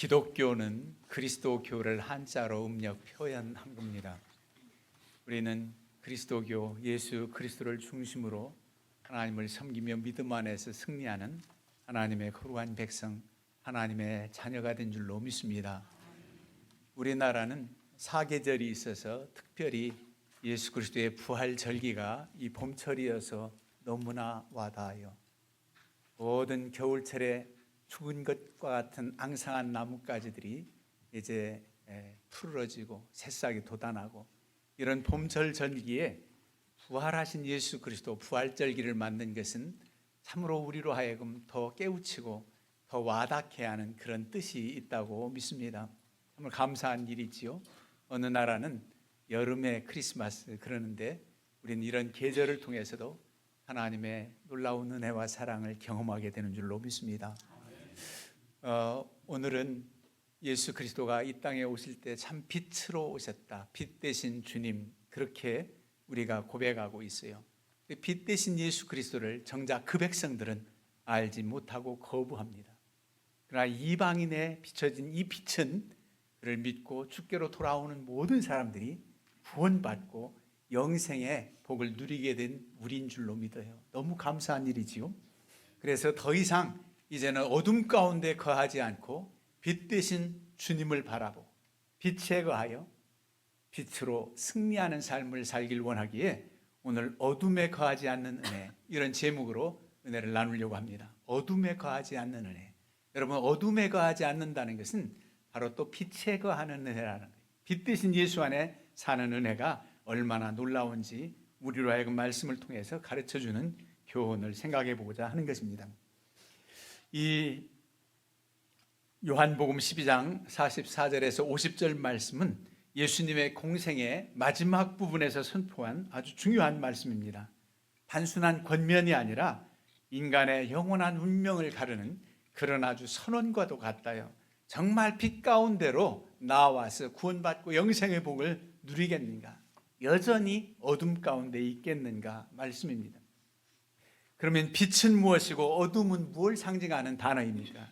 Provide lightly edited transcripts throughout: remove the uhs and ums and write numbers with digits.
기독교는 그리스도교를 한자로 음력 표현한 겁니다. 우리는 그리스도교, 예수 그리스도를 중심으로 하나님을 섬기며 믿음 안에서 승리하는 하나님의 거룩한 백성, 하나님의 자녀가 된 줄로 믿습니다. 우리나라는 사계절이 있어서 특별히 예수 그리스도의 부활 절기가 이 봄철이어서 너무나 와닿아요. 모든 겨울철에 죽은 것과 같은 앙상한 나뭇가지들이 이제 푸르러지고 새싹이 돋아나고, 이런 봄철 절기에 부활하신 예수 그리스도 부활절기를 만든 것은 참으로 우리로 하여금 더 깨우치고 더 와닿게 하는 그런 뜻이 있다고 믿습니다. 정말 감사한 일이지요. 어느 나라는 여름에 크리스마스 그러는데 우리는 이런 계절을 통해서도 하나님의 놀라운 은혜와 사랑을 경험하게 되는 줄로 믿습니다. 오늘은 예수 그리스도가 이 땅에 오실 때 참 빛으로 오셨다, 빛 대신 주님, 그렇게 우리가 고백하고 있어요. 빛 대신 예수 그리스도를 정작 그 백성들은 알지 못하고 거부합니다. 그러나 이방인에 비춰진 이 빛은 그를 믿고 주께로 돌아오는 모든 사람들이 구원받고 영생의 복을 누리게 된 우리인 줄로 믿어요. 너무 감사한 일이지요. 그래서 더 이상 이제는 어둠 가운데 거하지 않고 빛 대신 주님을 바라보고 빛에 거하여 빛으로 승리하는 삶을 살길 원하기에 오늘 어둠에 거하지 않는 은혜, 이런 제목으로 은혜를 나누려고 합니다. 어둠에 거하지 않는 은혜. 여러분, 어둠에 거하지 않는다는 것은 바로 또 빛에 거하는 은혜라는 거예요. 빛 대신 예수 안에 사는 은혜가 얼마나 놀라운지 우리로 하여금 말씀을 통해서 가르쳐주는 교훈을 생각해 보고자 하는 것입니다. 이 요한복음 12장 44절에서 50절 말씀은 예수님의 공생의 마지막 부분에서 선포한 아주 중요한 말씀입니다. 단순한 권면이 아니라 인간의 영원한 운명을 가르는 그런 아주 선언과도 같아요. 정말 빛 가운데로 나와서 구원받고 영생의 복을 누리겠는가? 여전히 어둠 가운데 있겠는가? 말씀입니다. 그러면 빛은 무엇이고 어둠은 무엇을 상징하는 단어입니까?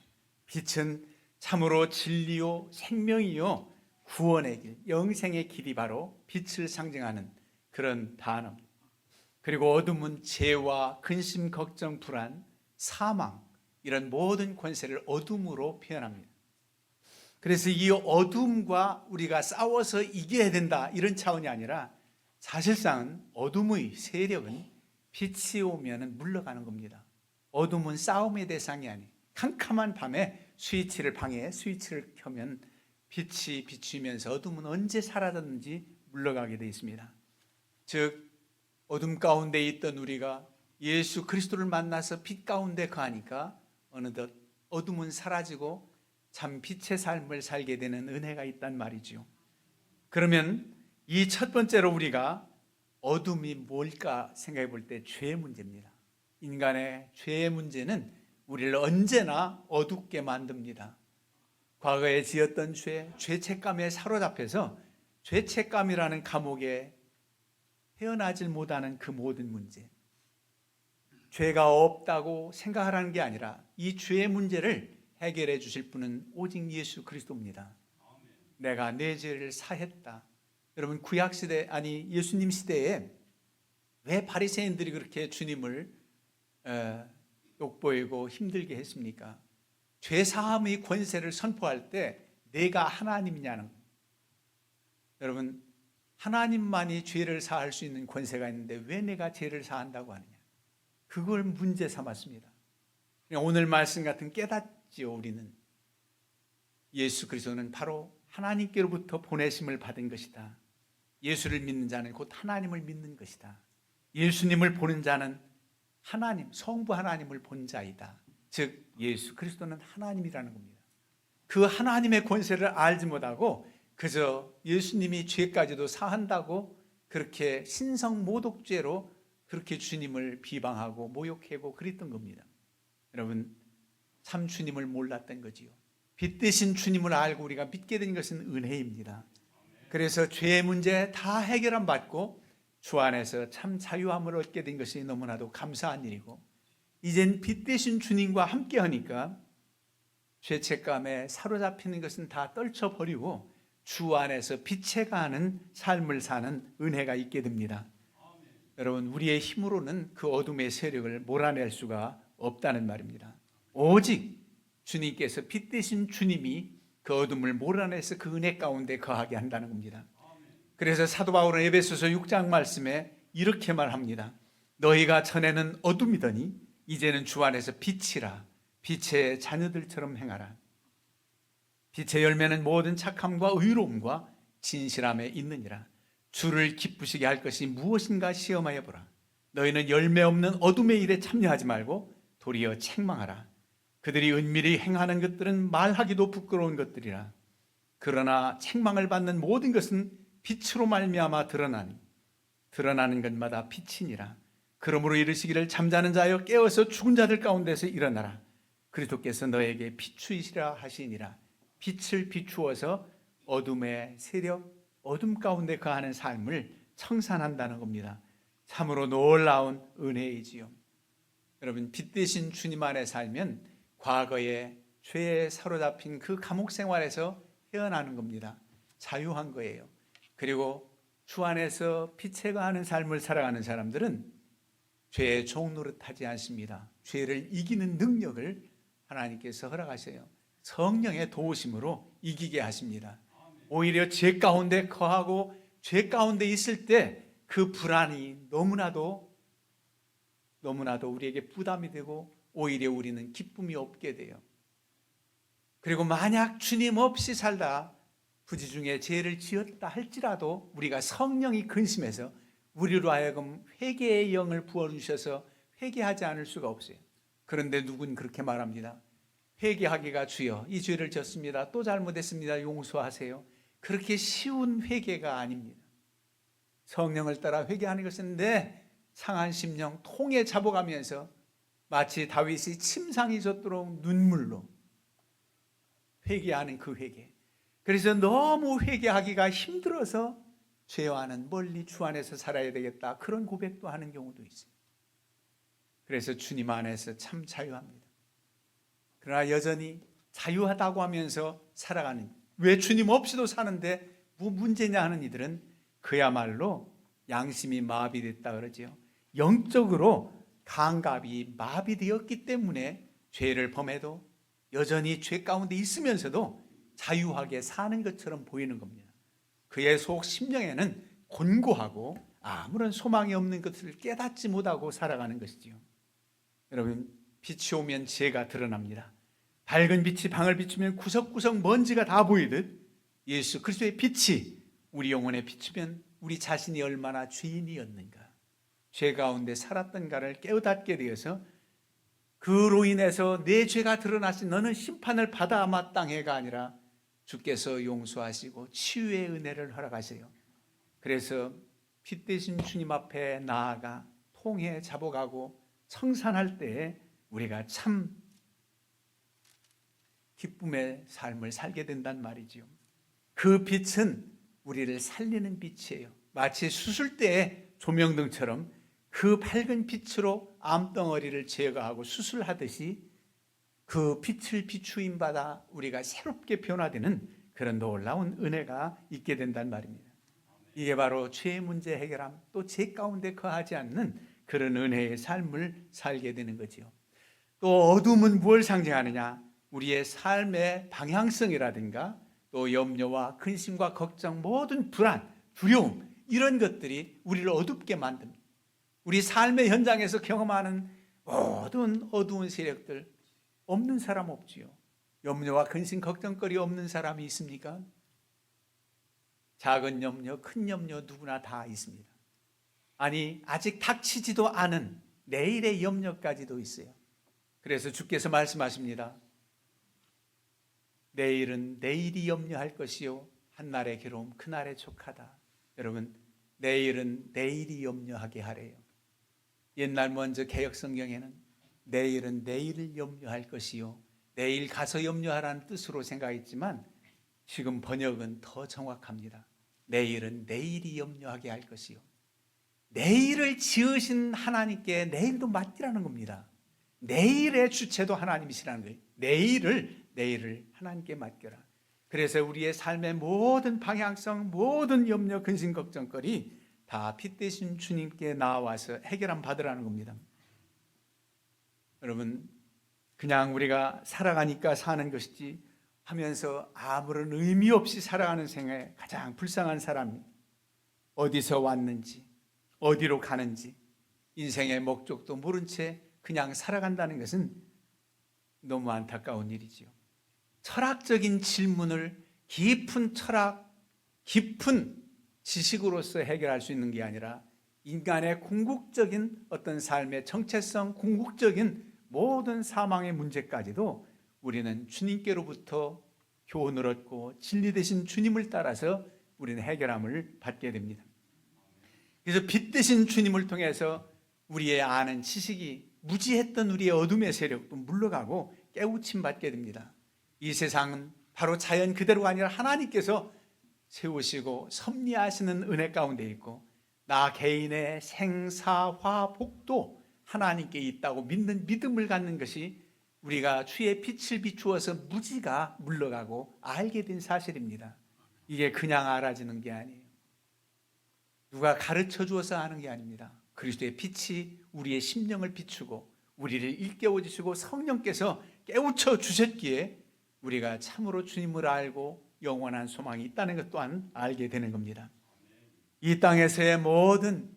빛은 참으로 진리요 생명이요 구원의 길, 영생의 길이 바로 빛을 상징하는 그런 단어입니다. 그리고 어둠은 죄와 근심, 걱정, 불안, 사망, 이런 모든 권세를 어둠으로 표현합니다. 그래서 이 어둠과 우리가 싸워서 이겨야 된다, 이런 차원이 아니라 사실상 어둠의 세력은 빛이 오면 물러가는 겁니다. 어둠은 싸움의 대상이 아니에요. 캄캄한 밤에 스위치를 켜면 빛이 비추면서 어둠은 언제 사라졌는지 물러가게 되어 있습니다. 즉, 어둠 가운데 있던 우리가 예수 그리스도를 만나서 빛 가운데 거하니까 어느덧 어둠은 사라지고 참 빛의 삶을 살게 되는 은혜가 있단 말이죠. 그러면 이 첫 번째로 우리가 어둠이 뭘까 생각해 볼 때 죄의 문제입니다. 인간의 죄의 문제는 우리를 언제나 어둡게 만듭니다. 과거에 지었던 죄책감에 사로잡혀서 죄책감이라는 감옥에 헤어나질 못하는 그 모든 문제, 죄가 없다고 생각하라는 게 아니라 이 죄의 문제를 해결해 주실 분은 오직 예수 그리스도입니다. 내가 내 죄를 사했다. 여러분, 구약시대, 아니 예수님 시대에 왜 바리새인들이 그렇게 주님을 욕보이고 힘들게 했습니까? 죄사함의 권세를 선포할 때 내가 하나님이냐는 거예요. 여러분, 하나님만이 죄를 사할 수 있는 권세가 있는데 왜 내가 죄를 사한다고 하느냐, 그걸 문제 삼았습니다. 오늘 말씀 같은 깨닫지요. 우리는 예수 그리스도는 바로 하나님께로부터 보내심을 받은 것이다. 예수를 믿는 자는 곧 하나님을 믿는 것이다. 예수님을 보는 자는 하나님, 성부 하나님을 본 자이다. 즉 예수 그리스도는 하나님이라는 겁니다. 그 하나님의 권세를 알지 못하고 그저 예수님이 죄까지도 사한다고 그렇게 신성모독죄로 그렇게 주님을 비방하고 모욕하고 그랬던 겁니다. 여러분, 참 주님을 몰랐던 거지요. 빛 대신 주님을 알고 우리가 믿게 된 것은 은혜입니다. 그래서 죄의 문제 다 해결함 받고 주 안에서 참 자유함을 얻게 된 것이 너무나도 감사한 일이고, 이젠 빛 대신 주님과 함께 하니까 죄책감에 사로잡히는 것은 다 떨쳐버리고 주 안에서 빛에 가는 삶을 사는 은혜가 있게 됩니다. 여러분, 우리의 힘으로는 그 어둠의 세력을 몰아낼 수가 없다는 말입니다. 오직 주님께서 빛 되신 주님이 그 어둠을 몰아내서 그 은혜 가운데 거하게 한다는 겁니다. 그래서 사도 바울은 에베소서 6장 말씀에 이렇게 말합니다. 너희가 전에는 어둠이더니 이제는 주 안에서 빛이라. 빛의 자녀들처럼 행하라. 빛의 열매는 모든 착함과 의로움과 진실함에 있느니라. 주를 기쁘시게 할 것이 무엇인가 시험하여 보라. 너희는 열매 없는 어둠의 일에 참여하지 말고 도리어 책망하라. 그들이 은밀히 행하는 것들은 말하기도 부끄러운 것들이라. 그러나 책망을 받는 모든 것은 빛으로 말미암아 드러나니 드러나는 것마다 빛이니라. 그러므로 이르시기를 잠자는 자여 깨어서 죽은 자들 가운데서 일어나라. 그리스도께서 너에게 비추이시라 하시니라. 빛을 비추어서 어둠의 세력, 어둠 가운데 거하는 삶을 청산한다는 겁니다. 참으로 놀라운 은혜이지요. 여러분, 빛 대신 주님 안에 살면 과거에 죄에 사로잡힌 그 감옥 생활에서 헤어나는 겁니다. 자유한 거예요. 그리고 주 안에서 빛에 거하는 삶을 살아가는 사람들은 죄의 종 노릇하지 않습니다. 죄를 이기는 능력을 하나님께서 허락하셔요. 성령의 도우심으로 이기게 하십니다. 오히려 죄 가운데 거하고 죄 가운데 있을 때 그 불안이 너무나도 우리에게 부담이 되고 오히려 우리는 기쁨이 없게 돼요. 그리고 만약 주님 없이 살다 부지중에 죄를 지었다 할지라도 우리가 성령이 근심해서 우리로 하여금 회개의 영을 부어주셔서 회개하지 않을 수가 없어요. 그런데 누군 그렇게 말합니다. 회개하기가 주여 이 죄를 졌습니다. 또 잘못했습니다. 용서하세요. 그렇게 쉬운 회개가 아닙니다. 성령을 따라 회개하는 것은 내 상한 심령 통에 잡아가면서 마치 다윗이 침상이 젖도록 눈물로 회개하는 그 회개. 그래서 너무 회개하기가 힘들어서 죄와는 멀리 주 안에서 살아야 되겠다. 그런 고백도 하는 경우도 있어요. 그래서 주님 안에서 참 자유합니다. 그러나 여전히 자유하다고 하면서 살아가는, 왜 주님 없이도 사는데 뭐 문제냐 하는 이들은 그야말로 양심이 마비됐다 그러죠. 영적으로 감각이 마비되었기 때문에 죄를 범해도 여전히 죄 가운데 있으면서도 자유하게 사는 것처럼 보이는 겁니다. 그의 속 심령에는 곤고하고 아무런 소망이 없는 것을 깨닫지 못하고 살아가는 것이지요. 여러분, 빛이 오면 죄가 드러납니다. 밝은 빛이 방을 비추면 구석구석 먼지가 다 보이듯 예수 그리스도의 빛이 우리 영혼에 비추면 우리 자신이 얼마나 죄인이었는가, 죄 가운데 살았던가를 깨우닫게 되어서 그로 인해서 내 죄가 드러나시 너는 심판을 받아 마땅해가 아니라 주께서 용서하시고 치유의 은혜를 허락하세요. 그래서 빛 대신 주님 앞에 나아가 통해 잡아가고 청산할 때에 우리가 참 기쁨의 삶을 살게 된단 말이죠. 그 빛은 우리를 살리는 빛이에요. 마치 수술대의 조명등처럼 그 밝은 빛으로 암덩어리를 제거하고 수술하듯이 그 빛을 비추임 받아 우리가 새롭게 변화되는 그런 놀라운 은혜가 있게 된단 말입니다. 이게 바로 죄의 문제 해결함, 또 죄 가운데 거하지 않는 그런 은혜의 삶을 살게 되는 거지요. 또 어둠은 무엇을 상징하느냐? 우리의 삶의 방향성이라든가 또 염려와 근심과 걱정, 모든 불안, 두려움, 이런 것들이 우리를 어둡게 만듭니다. 우리 삶의 현장에서 경험하는 모든 어두운 세력들, 없는 사람 없지요. 염려와 근심, 걱정거리 없는 사람이 있습니까? 작은 염려, 큰 염려 누구나 다 있습니다. 아니, 아직 닥치지도 않은 내일의 염려까지도 있어요. 그래서 주께서 말씀하십니다. 내일은 내일이 염려할 것이요 한날의 괴로움 그날의 족하다. 여러분, 내일은 내일이 염려하게 하래요. 옛날 먼저 개역성경에는 내일은 내일을 염려할 것이요 내일 가서 염려하라는 뜻으로 생각했지만 지금 번역은 더 정확합니다. 내일은 내일이 염려하게 할 것이요. 내일을 지으신 하나님께 내일도 맡기라는 겁니다. 내일의 주체도 하나님이시라는 거예요. 내일을 내일을 하나님께 맡겨라. 그래서 우리의 삶의 모든 방향성, 모든 염려, 근심, 걱정거리 다 빛 대신 주님께 나와서 해결함 받으라는 겁니다. 여러분, 그냥 우리가 살아가니까 사는 것이지 하면서 아무런 의미 없이 살아가는 생에 가장 불쌍한 사람이 어디서 왔는지 어디로 가는지 인생의 목적도 모른 채 그냥 살아간다는 것은 너무 안타까운 일이지요. 철학적인 질문을 깊은 철학, 깊은 지식으로서 해결할 수 있는 게 아니라 인간의 궁극적인 어떤 삶의 정체성, 궁극적인 모든 사망의 문제까지도 우리는 주님께로부터 교훈을 얻고 진리 되신 주님을 따라서 우리는 해결함을 받게 됩니다. 그래서 빛 되신 주님을 통해서 우리의 아는 지식이 무지했던 우리의 어둠의 세력도 물러가고 깨우침 받게 됩니다. 이 세상은 바로 자연 그대로가 아니라 하나님께서 세우시고 섭리하시는 은혜 가운데 있고 나 개인의 생사화 복도 하나님께 있다고 믿는 믿음을 갖는 것이 우리가 주의 빛을 비추어서 무지가 물러가고 알게 된 사실입니다. 이게 그냥 알아지는 게 아니에요. 누가 가르쳐 주어서 아는 게 아닙니다. 그리스도의 빛이 우리의 심령을 비추고 우리를 일깨워 주시고 성령께서 깨우쳐 주셨기에 우리가 참으로 주님을 알고 영원한 소망이 있다는 것 또한 알게 되는 겁니다. 이 땅에서의 모든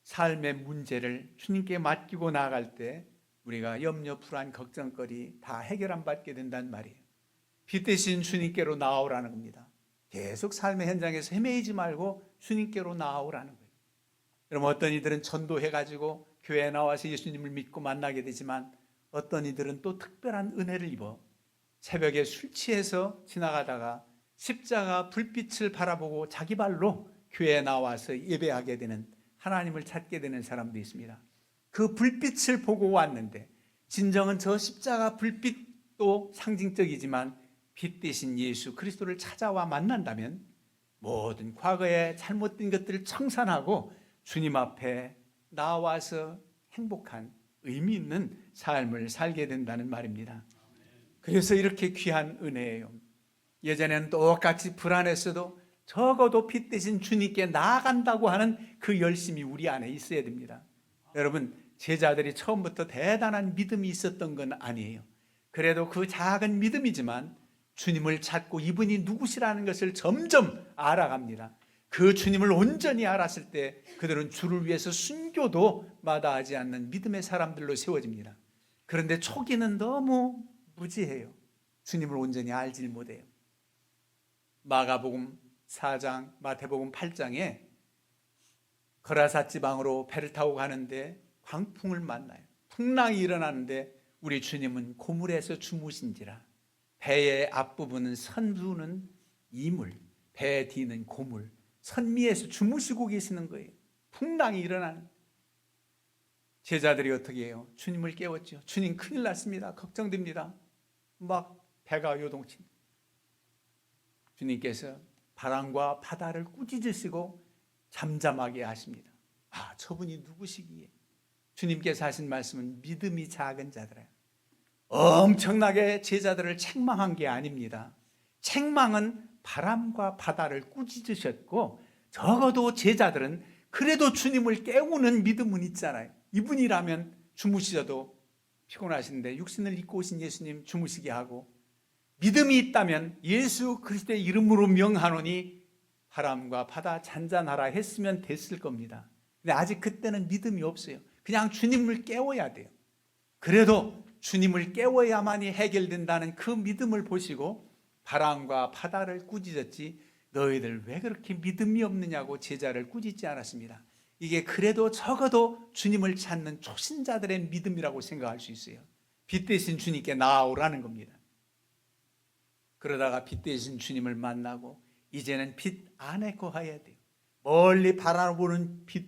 삶의 문제를 주님께 맡기고 나아갈 때 우리가 염려, 불안, 걱정거리 다 해결함 받게 된단 말이에요. 빛 대신 주님께로 나오라는 겁니다. 계속 삶의 현장에서 헤매이지 말고 주님께로 나오라는 거예요. 여러분, 어떤 이들은 전도해가지고 교회에 나와서 예수님을 믿고 만나게 되지만 어떤 이들은 또 특별한 은혜를 입어 새벽에 술 취해서 지나가다가 십자가 불빛을 바라보고 자기 발로 교회에 나와서 예배하게 되는, 하나님을 찾게 되는 사람도 있습니다. 그 불빛을 보고 왔는데 진정은 저 십자가 불빛도 상징적이지만 빛 대신 예수 그리스도를 찾아와 만난다면 모든 과거의 잘못된 것들을 청산하고 주님 앞에 나와서 행복한 의미 있는 삶을 살게 된다는 말입니다. 그래서 이렇게 귀한 은혜예요. 예전에는 똑같이 불안했어도 적어도 빛 대신 주님께 나아간다고 하는 그 열심이 우리 안에 있어야 됩니다. 여러분, 제자들이 처음부터 대단한 믿음이 있었던 건 아니에요. 그래도 그 작은 믿음이지만 주님을 찾고 이분이 누구시라는 것을 점점 알아갑니다. 그 주님을 온전히 알았을 때 그들은 주를 위해서 순교도 마다하지 않는 믿음의 사람들로 세워집니다. 그런데 초기는 너무 무지해요. 주님을 온전히 알질 못해요. 마가복음 4장, 마태복음 8장에 거라사 지방으로 배를 타고 가는데 광풍을 만나요. 풍랑이 일어나는데 우리 주님은 고물에서 주무신지라. 배의 앞부분은 선두는 이물, 배 뒤는 고물, 선미에서 주무시고 계시는 거예요. 풍랑이 일어나는. 제자들이 어떻게 해요? 주님을 깨웠죠. 주님 큰일 났습니다. 걱정됩니다. 막 배가 요동칩니다. 주님께서 바람과 바다를 꾸짖으시고 잠잠하게 하십니다. 아, 저분이 누구시기에? 주님께서 하신 말씀은 믿음이 작은 자들아. 엄청나게 제자들을 책망한 게 아닙니다. 책망은 바람과 바다를 꾸짖으셨고 적어도 제자들은 그래도 주님을 깨우는 믿음은 있잖아요. 이분이라면 주무시셔도 피곤하신데 육신을 입고 오신 예수님 주무시게 하고 믿음이 있다면 예수 그리스도의 이름으로 명하노니 바람과 바다 잔잔하라 했으면 됐을 겁니다. 근데 아직 그때는 믿음이 없어요. 그냥 주님을 깨워야 돼요. 그래도 주님을 깨워야만이 해결된다는 그 믿음을 보시고 바람과 바다를 꾸짖었지 너희들 왜 그렇게 믿음이 없느냐고 제자를 꾸짖지 않았습니다. 이게 그래도 적어도 주님을 찾는 초신자들의 믿음이라고 생각할 수 있어요. 빛 대신 주님께 나아오라는 겁니다. 그러다가 빛 대신 주님을 만나고 이제는 빛 안에 거해야 돼요. 멀리 바라보는 빛,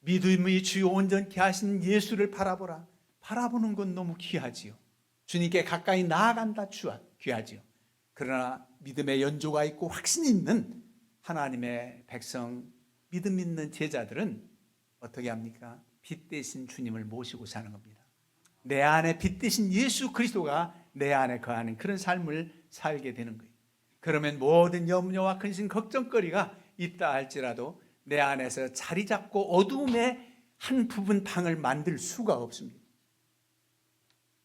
믿음의 주요 온전케 하신 예수를 바라보라. 바라보는 건 너무 귀하지요. 주님께 가까이 나아간다 귀하지요. 그러나 믿음의 연조가 있고 확신이 있는 하나님의 백성, 믿음 있는 제자들은 어떻게 합니까? 빛 대신 주님을 모시고 사는 겁니다. 내 안에 빛 대신 예수 그리스도가 내 안에 거하는 그런 삶을 살게 되는 거예요. 그러면 모든 염려와 근심, 걱정거리가 있다 할지라도 내 안에서 자리 잡고 어두움의 한 부분 방을 만들 수가 없습니다.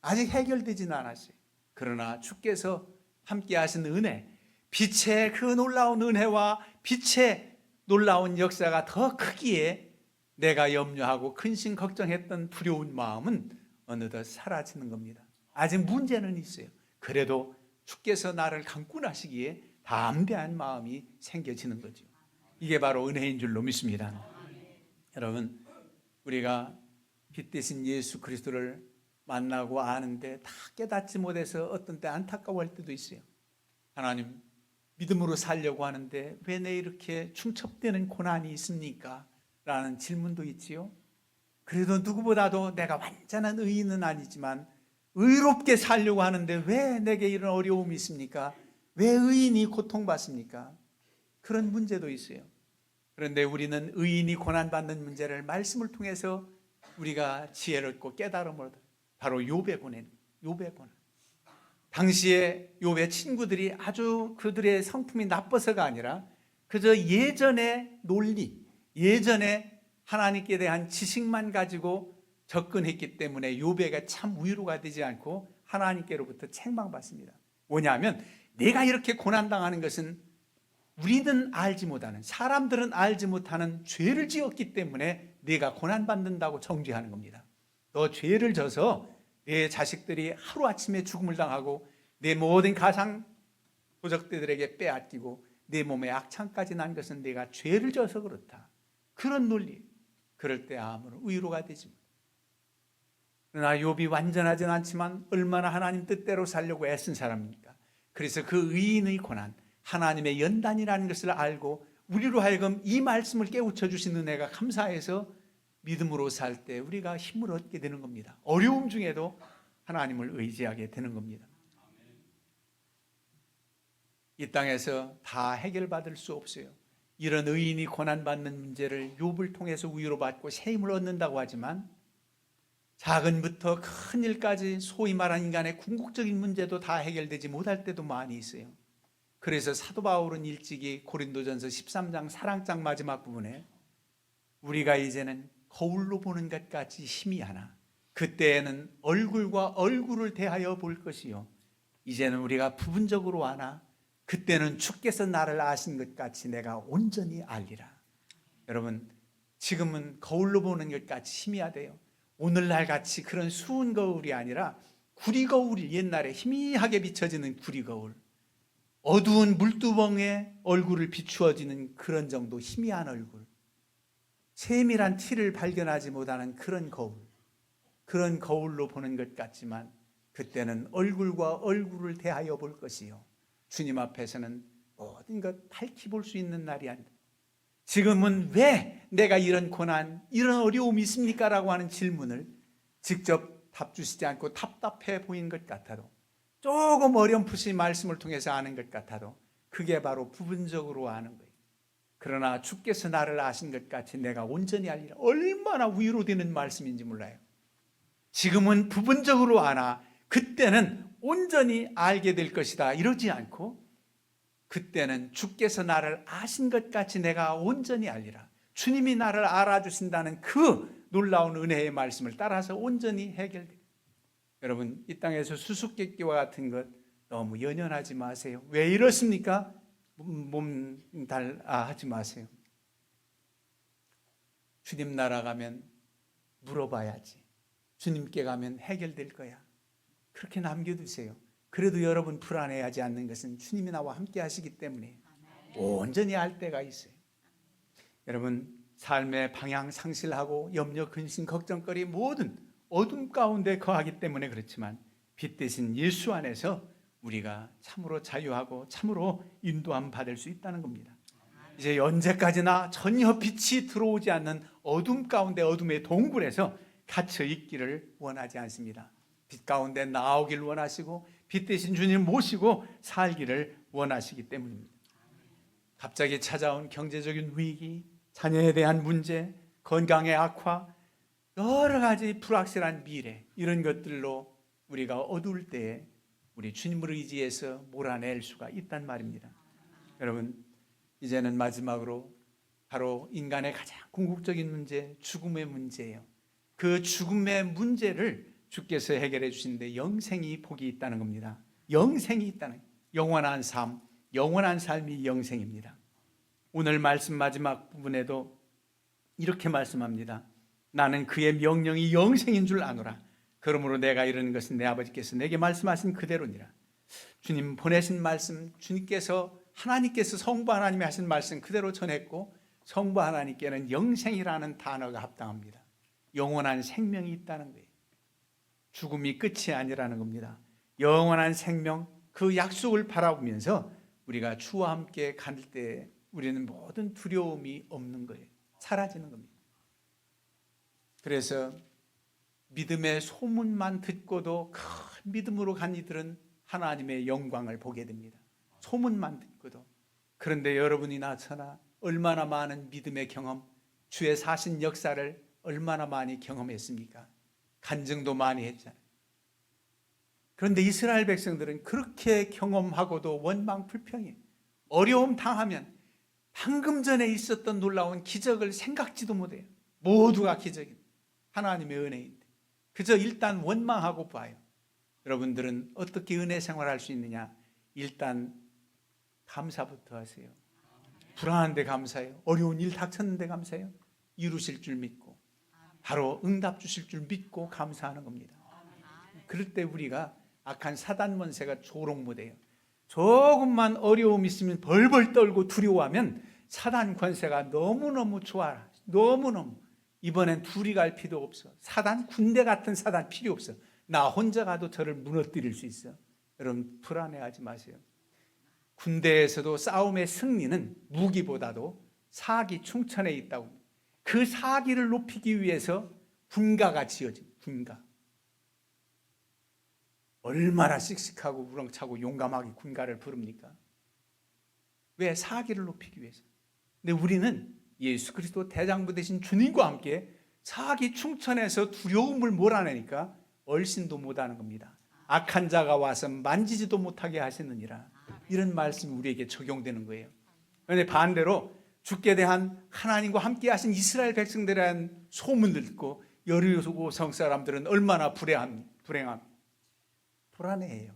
아직 해결되지는 않았어요. 그러나 주께서 함께 하신 은혜, 빛의 그 놀라운 은혜와 빛의 놀라운 역사가 더 크기에 내가 염려하고 근심 걱정했던 두려운 마음은 어느덧 사라지는 겁니다. 아직 문제는 있어요. 그래도 주께서 나를 강권하시기에 담대한 마음이 생겨지는 거죠. 이게 바로 은혜인 줄로 믿습니다. 여러분, 우리가 빛 대신 예수 그리스도를 만나고 아는데 다 깨닫지 못해서 어떤 때 안타까워할 때도 있어요. 하나님, 믿음으로 살려고 하는데 왜 내 이렇게 충첩되는 고난이 있습니까? 라는 질문도 있지요. 그래도 누구보다도 내가 완전한 의인은 아니지만 의롭게 살려고 하는데 왜 내게 이런 어려움이 있습니까? 왜 의인이 고통받습니까? 그런 문제도 있어요. 그런데 우리는 의인이 고난받는 문제를 말씀을 통해서 우리가 지혜를 얻고 깨달음을 얻어요. 바로 욥의 고난. 당시에 욥의 친구들이 아주 그들의 성품이 나빠서가 아니라 그저 예전의 논리, 예전에 하나님께 대한 지식만 가지고 접근했기 때문에 욥에게 참 위로가 되지 않고 하나님께로부터 책망받습니다. 뭐냐면 내가 이렇게 고난당하는 것은 우리는 알지 못하는, 사람들은 알지 못하는 죄를 지었기 때문에 내가 고난받는다고 정죄하는 겁니다. 너 죄를 져서 내 자식들이 하루아침에 죽음을 당하고 내 모든 가상 도적들에게 빼앗기고 내 몸에 악창까지 난 것은 내가 죄를 져서 그렇다. 그런 논리. 그럴 때 아무런 위로가 되지 못해. 그러나 욥이 완전하진 않지만 얼마나 하나님 뜻대로 살려고 애쓴 사람입니까? 그래서 그 의인의 고난, 하나님의 연단이라는 것을 알고 우리로 하여금 이 말씀을 깨우쳐 주신 은혜가 감사해서 믿음으로 살 때 우리가 힘을 얻게 되는 겁니다. 어려움 중에도 하나님을 의지하게 되는 겁니다. 이 땅에서 다 해결받을 수 없어요. 이런 의인이 고난받는 문제를 욥을 통해서 위로받고 새 힘을 얻는다고 하지만 작은부터 큰 일까지 소위 말하는 인간의 궁극적인 문제도 다 해결되지 못할 때도 많이 있어요. 그래서 사도 바울은 일찍이 고린도전서 13장 사랑장 마지막 부분에 우리가 이제는 거울로 보는 것 같이 희미하나 그때에는 얼굴과 얼굴을 대하여 볼 것이요 이제는 우리가 부분적으로 아나 그때는 주께서 나를 아신 것 같이 내가 온전히 알리라. 여러분, 지금은 거울로 보는 것 같이 희미하대요. 오늘날 같이 그런 수은 거울이 아니라 구리거울이, 옛날에 희미하게 비춰지는 구리거울, 어두운 물두멍에 얼굴을 비추어지는 그런 정도 희미한 얼굴, 세밀한 티를 발견하지 못하는 그런 거울, 그런 거울로 보는 것 같지만 그때는 얼굴과 얼굴을 대하여 볼 것이요 주님 앞에서는 모든 것 밝히 볼 수 있는 날이 아니다. 지금은 왜 내가 이런 고난, 이런 어려움이 있습니까? 라고 하는 질문을 직접 답 주시지 않고 답답해 보이는 것 같아도, 조금 어렴풋이 말씀을 통해서 아는 것 같아도 그게 바로 부분적으로 아는 거예요. 그러나 주께서 나를 아신 것 같이 내가 온전히 알리라. 얼마나 위로되는 말씀인지 몰라요. 지금은 부분적으로 아나 그때는 온전히 알게 될 것이다 이러지 않고 그때는 주께서 나를 아신 것 같이 내가 온전히 알리라. 주님이 나를 알아주신다는 그 놀라운 은혜의 말씀을 따라서 온전히 해결돼요. 여러분, 이 땅에서 수수께끼와 같은 것 너무 연연하지 마세요. 왜 이렇습니까? 하지 마세요. 주님 나라 가면 물어봐야지. 주님께 가면 해결될 거야. 그렇게 남겨두세요. 그래도 여러분 불안해하지 않는 것은 주님이 나와 함께 하시기 때문에 온전히 알 때가 있어요. 여러분, 삶의 방향 상실하고 염려, 근심, 걱정거리 모든 어둠 가운데 거하기 때문에 그렇지만 빛 대신 예수 안에서 우리가 참으로 자유하고 참으로 인도함 받을 수 있다는 겁니다. 이제 언제까지나 전혀 빛이 들어오지 않는 어둠 가운데 어둠의 동굴에서 갇혀 있기를 원하지 않습니다. 빛 가운데 나오길 원하시고 빛 대신 주님 모시고 살기를 원하시기 때문입니다. 갑자기 찾아온 경제적인 위기, 자녀에 대한 문제, 건강의 악화, 여러 가지 불확실한 미래, 이런 것들로 우리가 어두울 때에 우리 주님을 의지해서 몰아낼 수가 있단 말입니다. 여러분, 이제는 마지막으로 바로 인간의 가장 궁극적인 문제, 죽음의 문제예요. 그 죽음의 문제를 주께서 해결해 주시는데 영생이 복이 있다는 겁니다. 영생이 있다는 거예요. 영원한 삶, 영원한 삶이 영생입니다. 오늘 말씀 마지막 부분에도 이렇게 말씀합니다. 나는 그의 명령이 영생인 줄 아노라. 그러므로 내가 이르는 것은 내 아버지께서 내게 말씀하신 그대로니라. 주님 보내신 말씀, 주님께서 하나님께서 성부 하나님이 하신 말씀 그대로 전했고, 성부 하나님께는 영생이라는 단어가 합당합니다. 영원한 생명이 있다는 거예요. 죽음이 끝이 아니라는 겁니다. 영원한 생명, 그 약속을 바라보면서 우리가 주와 함께 갈 때 우리는 모든 두려움이 없는 거예요. 사라지는 겁니다. 그래서 믿음의 소문만 듣고도 큰 믿음으로 간 이들은 하나님의 영광을 보게 됩니다. 소문만 듣고도. 그런데 여러분이 나서나 얼마나 많은 믿음의 경험, 주의 사신 역사를 얼마나 많이 경험했습니까? 간증도 많이 했잖아요. 그런데 이스라엘 백성들은 그렇게 경험하고도 원망 불평이에요. 어려움 당하면 방금 전에 있었던 놀라운 기적을 생각지도 못해요. 모두가 기적입니다. 하나님의 은혜인데 그저 일단 원망하고 봐요. 여러분들은 어떻게 은혜 생활할 수 있느냐? 일단 감사부터 하세요. 불안한데 감사해요. 어려운 일 닥쳤는데 감사해요. 이루실 줄 믿고 바로 응답 주실 줄 믿고 감사하는 겁니다. 그럴 때 우리가 악한 사단 권세가 조롱 못해요. 조금만 어려움 있으면 벌벌 떨고 두려워하면 사단 권세가 너무너무 좋아. 너무너무. 이번엔 둘이 갈 필요 없어. 사단, 군대 같은 사단 필요 없어. 나 혼자 가도 저를 무너뜨릴 수 있어. 여러분 불안해하지 마세요. 군대에서도 싸움의 승리는 무기보다도 사기 충천에 있다고. 그 사기를 높이기 위해서 군가가 지어집니다. 군가. 얼마나 씩씩하고 우렁차고 용감하게 군가를 부릅니까? 왜? 사기를 높이기 위해서. 근데 우리는 예수 그리스도 대장부 되신 주님과 함께 사기 충천에서 두려움을 몰아내니까 얼씬도 못하는 겁니다. 악한 자가 와서 만지지도 못하게 하시느니라. 이런 말씀이 우리에게 적용되는 거예요. 그런데 반대로 주께 대한 하나님과 함께 하신 이스라엘 백성들에 대한 소문을 듣고 여리고 성 사람들은 얼마나 불행합니다. 불안해해요.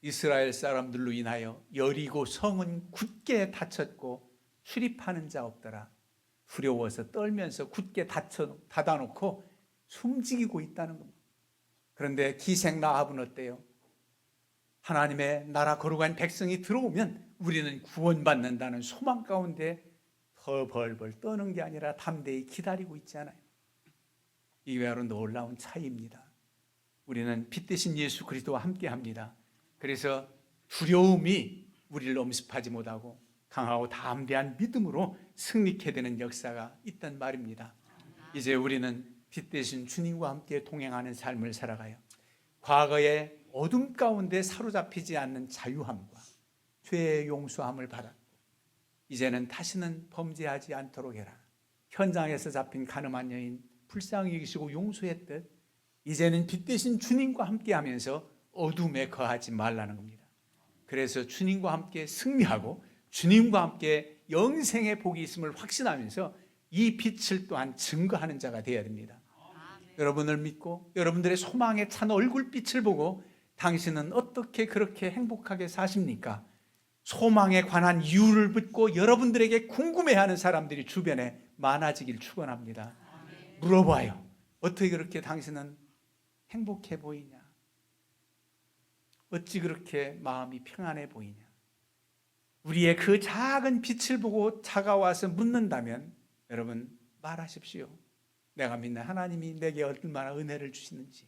이스라엘 사람들로 인하여 여리고 성은 굳게 닫혔고 출입하는 자 없더라. 두려워서 떨면서 굳게 닫아놓고 숨지기고 있다는 겁니다. 그런데 기생 라합은 어때요? 하나님의 나라 거룩한 백성이 들어오면 우리는 구원받는다는 소망 가운데 더 벌벌 떠는 게 아니라 담대히 기다리고 있지 않아요. 이게 바로 놀라운 차이입니다. 우리는 빛 대신 예수 그리스도와 함께합니다. 그래서 두려움이 우리를 엄습하지 못하고 강하고 담대한 믿음으로 승리케 되는 역사가 있단 말입니다. 이제 우리는 빛 대신 주님과 함께 동행하는 삶을 살아가요. 과거의 어둠 가운데 사로잡히지 않는 자유함과 죄의 용서함을 받았고 이제는 다시는 범죄하지 않도록 해라. 현장에서 잡힌 가늠한 여인 불쌍히 여기시고 용서했듯 이제는 빛 대신 주님과 함께하면서 어둠에 거하지 말라는 겁니다. 그래서 주님과 함께 승리하고 주님과 함께 영생의 복이 있음을 확신하면서 이 빛을 또한 증거하는 자가 되어야 됩니다. 여러분을 믿고 여러분들의 소망에 찬 얼굴빛을 보고 당신은 어떻게 그렇게 행복하게 사십니까? 소망에 관한 이유를 묻고 여러분들에게 궁금해하는 사람들이 주변에 많아지길 축원합니다. 물어봐요. 어떻게 그렇게 당신은 행복해 보이냐? 어찌 그렇게 마음이 평안해 보이냐? 우리의 그 작은 빛을 보고 다가와서 묻는다면 여러분 말하십시오. 내가 믿는 하나님이 내게 얼마나 은혜를 주시는지.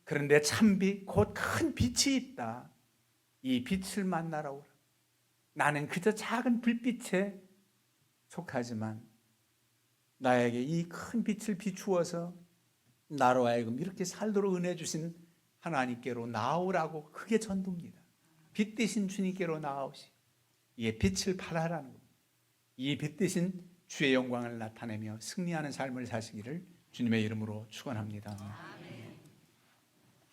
그런데 참빛 곧 큰 빛이 있다. 이 빛을 만나러 오라. 나는 그저 작은 불빛에 속하지만 나에게 이 큰 빛을 비추어서 나로 하여금 이렇게 살도록 은혜 주신 하나님께로 나오라고 그게 전도입니다. 빛 대신 주님께로 나아오시. 이게 빛을 발하라는 겁니다. 이 빛 대신 주의 영광을 나타내며 승리하는 삶을 사시기를 주님의 이름으로 축원합니다.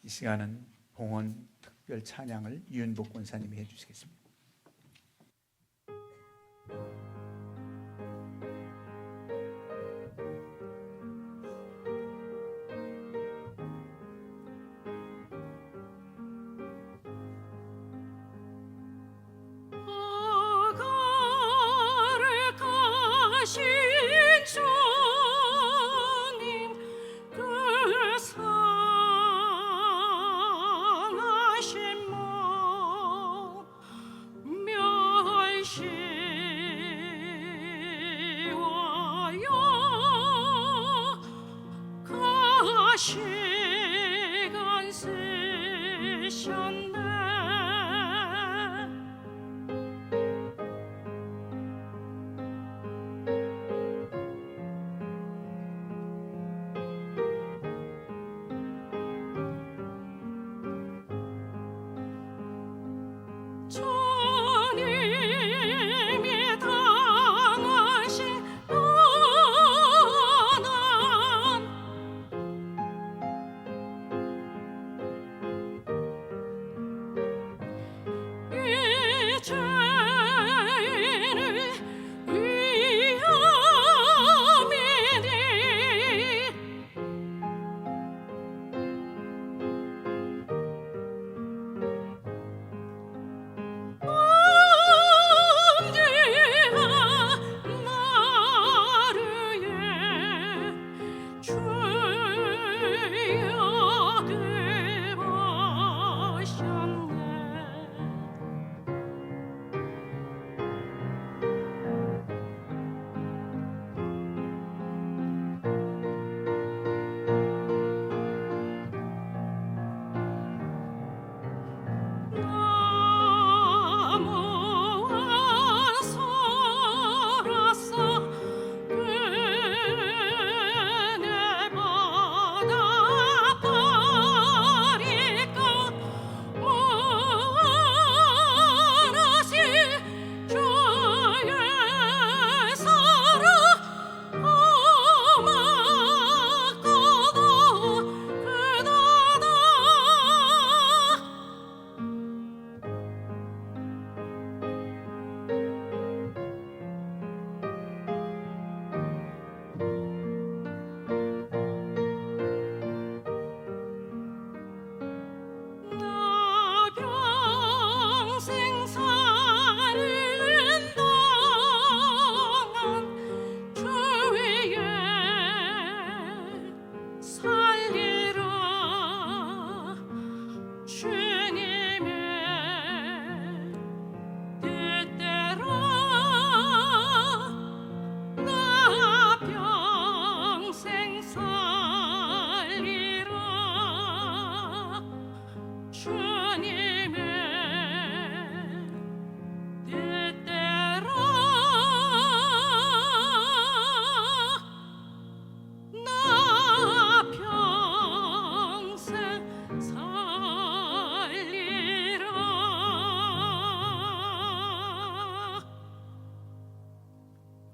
이 시간은 봉헌 특별 찬양을 유은복 권사님이 해주시겠습니다. 시간 쓰셨네. 주님이 당하신 고난, 이제